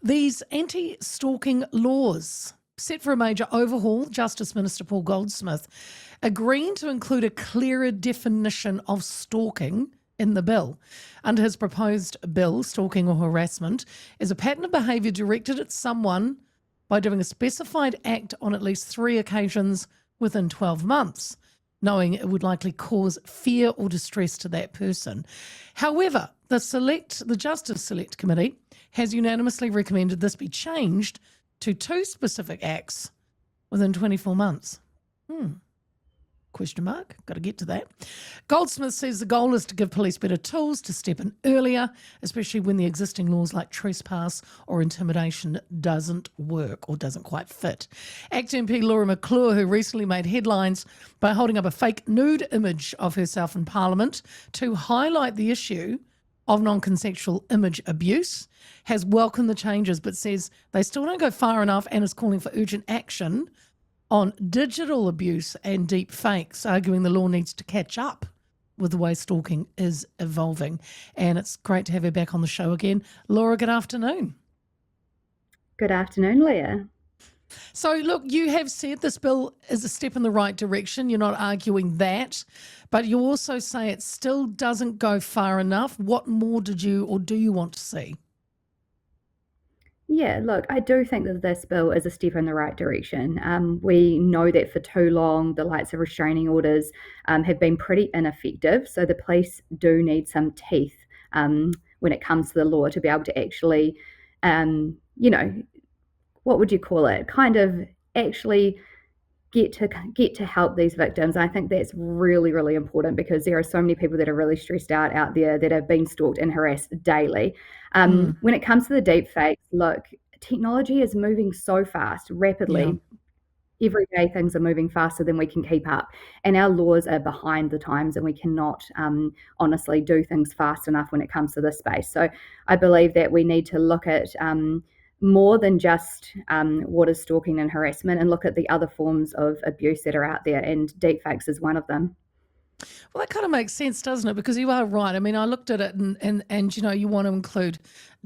These anti-stalking laws set for a major overhaul, Justice Minister Paul Goldsmith agreeing to include a clearer definition of stalking in the bill. Under his proposed bill, stalking or harassment is a pattern of behaviour directed at someone by doing a specified act on at least 3 occasions within 12 months, knowing it would likely cause fear or distress to that person. However, the Justice Select Committee has unanimously recommended this be changed to 2 specific acts within 24 months. Question mark. Got to get to that. Goldsmith says the goal is to give police better tools to step in earlier, especially when the existing laws like trespass or intimidation doesn't work or doesn't quite fit. ACT MP Leah McClure, who recently made headlines by holding up a fake nude image of herself in Parliament to highlight the issue of non-consensual image abuse, has welcomed the changes but says they still don't go far enough and is calling for urgent action on digital abuse and deep fakes, arguing the law needs to catch up with the way stalking is evolving. And it's great to have her back on the show again. Laura, good afternoon. Good afternoon, Leah. So, look, you have said this bill is a step in the right direction. You're not arguing that, but you also say it still doesn't go far enough. What more do you want to see? Yeah, look, I do think that this bill is a step in the right direction. We know that for too long, the likes of restraining orders have been pretty ineffective. So the police do need some teeth when it comes to the law to be able to actually, what would you call it? Kind of actually get to help these victims. I think that's really, really important because there are so many people that are really stressed out there that have been stalked and harassed daily. When it comes to the deep fakes, look, technology is moving so fast, rapidly. Yeah. Every day things are moving faster than we can keep up, and our laws are behind the times, and we cannot honestly do things fast enough when it comes to this space. So I believe that we need to look at more than just what is stalking and harassment, and look at the other forms of abuse that are out there, and deepfakes is one of them. Well, that kind of makes sense, doesn't it? Because you are right. I mean, I looked at it and you want to include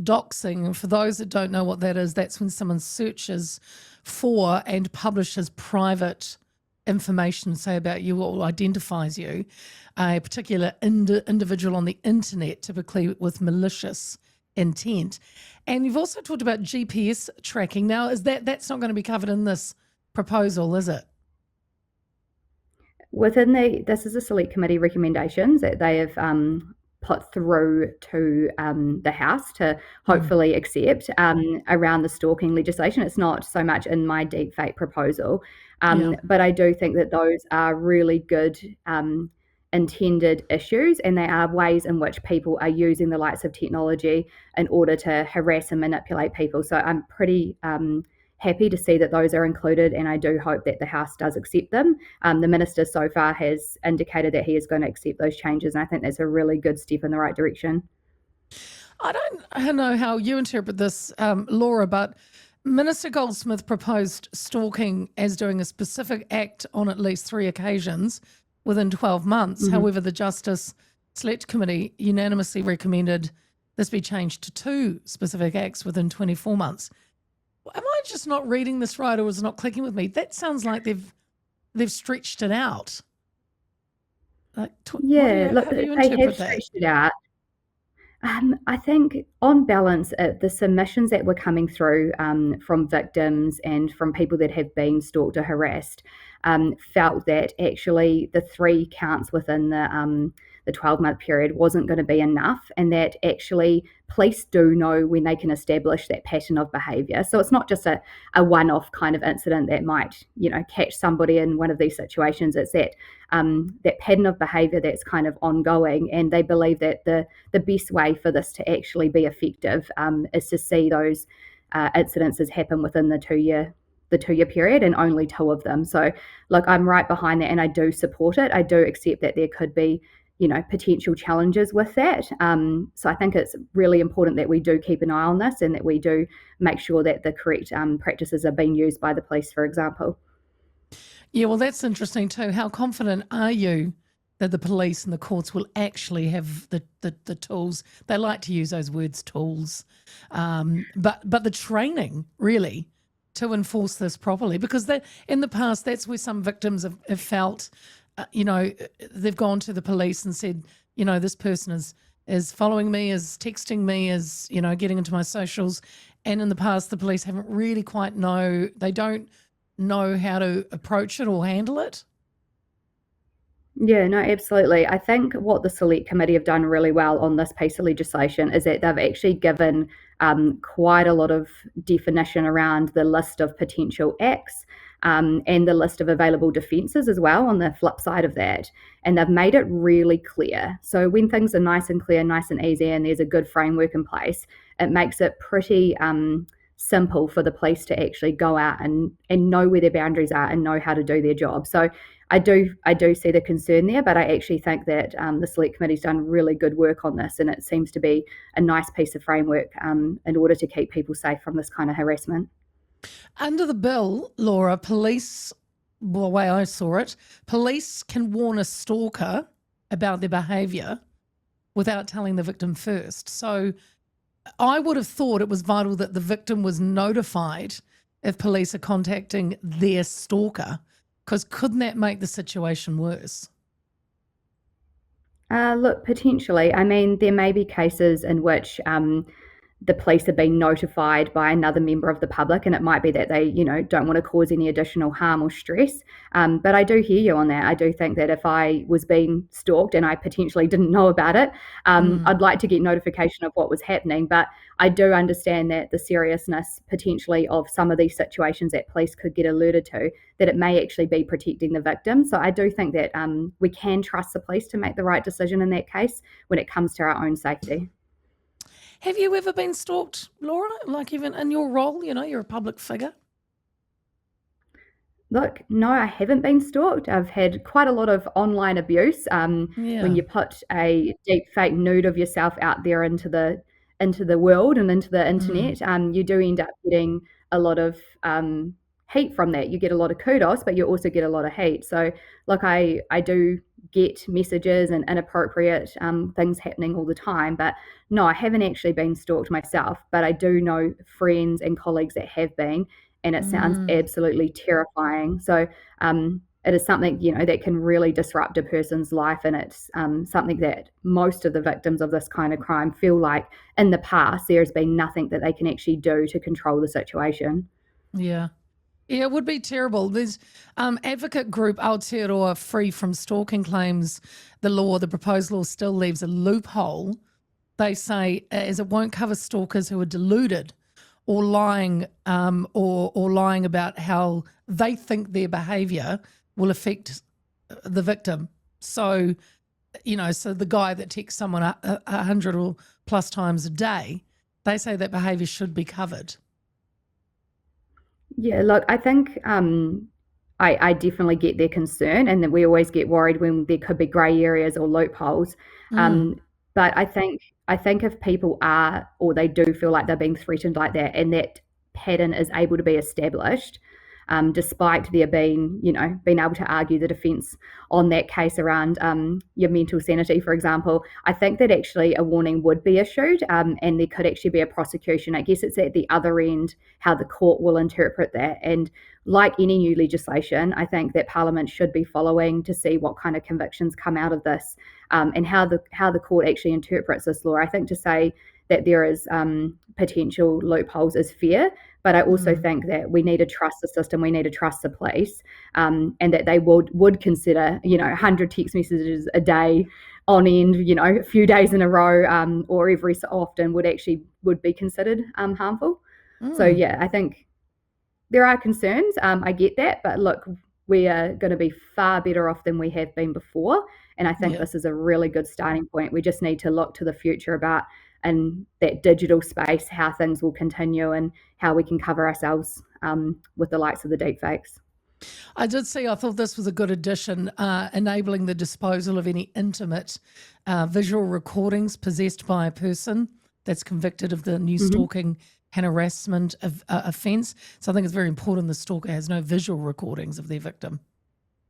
doxing. And for those that don't know what that is, that's when someone searches for and publishes private information, say about you, or identifies you, a particular individual on the internet, typically with malicious intent. And you've also talked about GPS tracking. Now, that's not going to be covered in this proposal, is it? This is a select committee recommendations that they have put through to the House to hopefully accept around the stalking legislation. It's not so much in my deepfake proposal, but I do think that those are really good intended issues, and they are ways in which people are using the likes of technology in order to harass and manipulate people. So I'm pretty happy to see that those are included, and I do hope that the House does accept them. The Minister so far has indicated that he is going to accept those changes, and I think that's a really good step in the right direction. I don't know how you interpret this, Laura, but Minister Goldsmith proposed stalking as doing a specific act on at least 3 occasions within 12 months. Mm-hmm. However, the Justice Select Committee unanimously recommended this be changed to 2 specific acts within 24 months. Am I just not reading this right, or is it not clicking with me? That sounds like they've stretched it out. How do you have stretched it out. I think on balance, the submissions that were coming through from victims and from people that have been stalked or harassed felt that actually the 3 counts within the 12-month period wasn't going to be enough, and that actually police do know when they can establish that pattern of behaviour. So it's not just a one-off kind of incident that might, catch somebody in one of these situations. It's that pattern of behaviour that's kind of ongoing, and they believe that the best way for this to actually be effective is to see those incidences happen within the 2-year period, and only 2 of them. So look, I'm right behind that, and I do support it. I do accept that there could be potential challenges with that. So I think it's really important that we do keep an eye on this, and that we do make sure that the correct practices are being used by the police, for example. Yeah, well, that's interesting too. How confident are you that the police and the courts will actually have the tools. They like to use those words, tools, but the training really to enforce this properly, because that in the past that's where some victims have felt, they've gone to the police and said, this person is following me, is texting me, is getting into my socials, and in the past the police haven't really quite they don't know how to approach it or handle it. Yeah, no, absolutely. I think what the Select Committee have done really well on this piece of legislation is that they've actually given quite a lot of definition around the list of potential acts and the list of available defences as well on the flip side of that. And they've made it really clear. So when things are nice and clear, nice and easy, and there's a good framework in place, it makes it pretty simple for the police to actually go out and know where their boundaries are and know how to do their job. So I do see the concern there, but I actually think that the Select Committee's done really good work on this, and it seems to be a nice piece of framework in order to keep people safe from this kind of harassment. Under the bill, Laura, police, well, the way I saw it, police can warn a stalker about their behaviour without telling the victim first. So I would have thought it was vital that the victim was notified if police are contacting their stalker, because couldn't that make the situation worse? Look, potentially. I mean, there may be cases in which the police have been notified by another member of the public, and it might be that they, don't want to cause any additional harm or stress. But I do hear you on that. I do think that if I was being stalked and I potentially didn't know about it, I'd like to get notification of what was happening. But I do understand that the seriousness potentially of some of these situations that police could get alerted to, that it may actually be protecting the victim. So I do think that we can trust the police to make the right decision in that case when it comes to our own safety. Have you ever been stalked, Laura? Like even in your role, you're a public figure. Look, no, I haven't been stalked. I've had quite a lot of online abuse. When you put a deep fake nude of yourself out there into the world and into the internet, you do end up getting a lot of heat from that. You get a lot of kudos, but you also get a lot of hate. So, look, I do get messages and inappropriate things happening all the time. But no, I haven't actually been stalked myself, but I do know friends and colleagues that have been, and it sounds absolutely terrifying. So it is something, that can really disrupt a person's life, and it's something that most of the victims of this kind of crime feel like in the past there has been nothing that they can actually do to control the situation. Yeah. Yeah, it would be terrible. There's advocate group Aotearoa Free from Stalking claims the proposed law still leaves a loophole. They say as it won't cover stalkers who are deluded or lying or lying about how they think their behaviour will affect the victim. So, so the guy that texts someone 100 or plus times a day, they say that behaviour should be covered. Yeah, look, I think I definitely get their concern, and that we always get worried when there could be grey areas or loopholes. But I think if people are, or they do feel like they're being threatened like that, and that pattern is able to be established, despite there being, being able to argue the defence on that case around your mental sanity, for example, I think that actually a warning would be issued, and there could actually be a prosecution. I guess it's at the other end how the court will interpret that. And like any new legislation, I think that Parliament should be following to see what kind of convictions come out of this, and how the court actually interprets this law. I think to say that there is potential loopholes is fair, but I also think that we need to trust the system, we need to trust the police, and that they would consider, 100 text messages a day on end, a few days in a row, or every so often would be considered harmful. So yeah, I think there are concerns. I get that, but look, we are going to be far better off than we have been before. And I think this is a really good starting point. We just need to look to the future about in that digital space, how things will continue and how we can cover ourselves with the likes of the deepfakes. I thought this was a good addition, enabling the disposal of any intimate visual recordings possessed by a person that's convicted of the new stalking and harassment offence. So I think it's very important the stalker has no visual recordings of their victim.